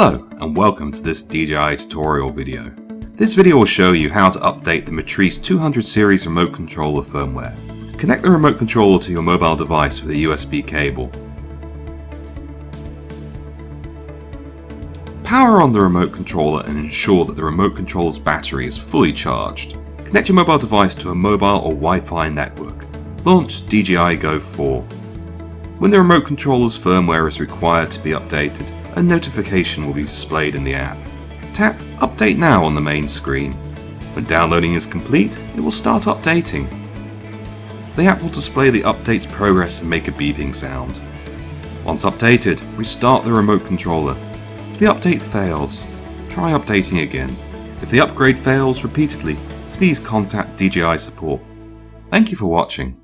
Hello and welcome to this DJI tutorial video. This video will show you how to update the Matrice 200 series remote controller firmware. Connect the remote controller to your mobile device with a USB cable. Power on the remote controller and ensure that the remote controller's battery is fully charged. Connect your mobile device to a mobile or Wi-Fi network. Launch DJI Go 4. When the remote controller's firmware is required to be updated, a notification will be displayed in the app. Tap Update Now on the main screen. When downloading is complete, it will start updating. The app will display the update's progress and make a beeping sound. Once updated, restart the remote controller. If the update fails, try updating again. If the upgrade fails repeatedly, please contact DJI support. Thank you for watching.